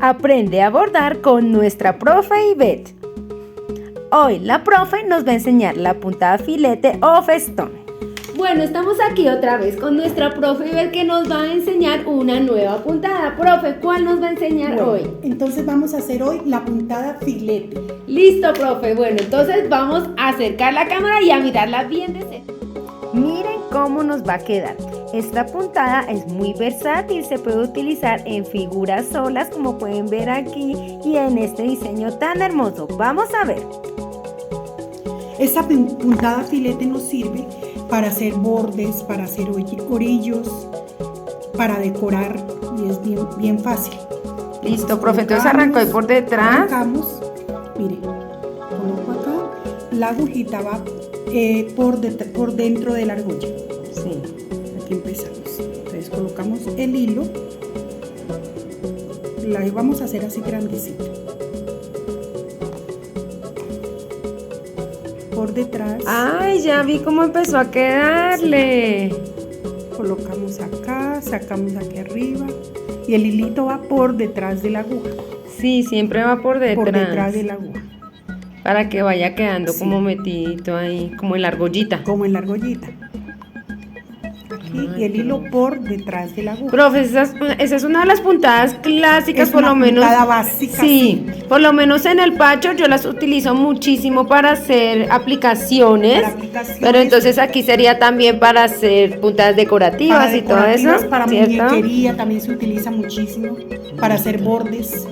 Aprende a bordar con nuestra profe Ivette. Hoy la profe nos va a enseñar la puntada filete o festón. Bueno, estamos aquí otra vez con nuestra profe Ivette que nos va a enseñar una nueva puntada. Profe, ¿cuál nos va a enseñar hoy? Entonces vamos a hacer hoy la puntada filete. Listo, profe. Bueno, entonces vamos a acercar la cámara y a mirarla bien de cerca. Miren cómo nos va a quedar. Esta puntada es muy versátil, se puede utilizar en figuras solas como pueden ver aquí y en este diseño tan hermoso. Vamos a ver. Esta puntada filete nos sirve para hacer bordes, para hacer orillos, para decorar y es bien fácil. Listo, profe, entonces arrancó ahí por detrás. Arrancamos, mire, coloco acá, la agujita va por dentro de la argolla. Sí. Aquí empezamos. Entonces colocamos el hilo, la vamos a hacer así grandecita. Por detrás. Ay, ya vi cómo empezó a quedarle. Colocamos acá, sacamos aquí arriba y el hilito va por detrás de la aguja. Sí, siempre va por detrás. Por detrás de la aguja. Para que vaya quedando Sí. como metidito ahí, como en la argollita. Como en la argollita. Aquí y el hilo por detrás de la aguja. Profe, esa es una de las puntadas clásicas, Es por una lo menos. puntada básica. Sí, por lo menos en el pacho yo las utilizo muchísimo para hacer aplicaciones. Para aplicaciones. Pero entonces aquí sería también para hacer puntadas decorativas Para y todo eso. decorativas, para ¿cierto? muñequería también se utiliza muchísimo. Para hacer bordes.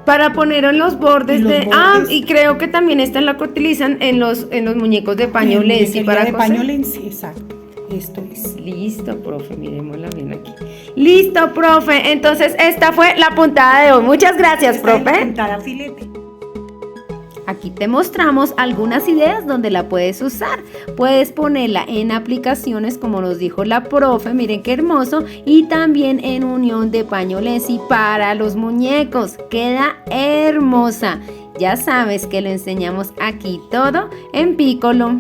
Para poner en los bordes En los de. bordes. Y creo que también esta la que utilizan en los muñecos de paño Lenzi para de coser. paño Lenzi, exacto. Esto es. Listo, profe, miremosla bien aquí. Listo, profe. Entonces, esta fue la puntada de hoy. Muchas gracias, Esta es la profe. puntada filete. Aquí te mostramos algunas ideas donde la puedes usar. Puedes ponerla en aplicaciones, como nos dijo la profe, miren qué hermoso, y también en unión de paño Lenzi para los muñecos. Queda hermosa. Ya sabes que lo enseñamos aquí todo en Piccolo.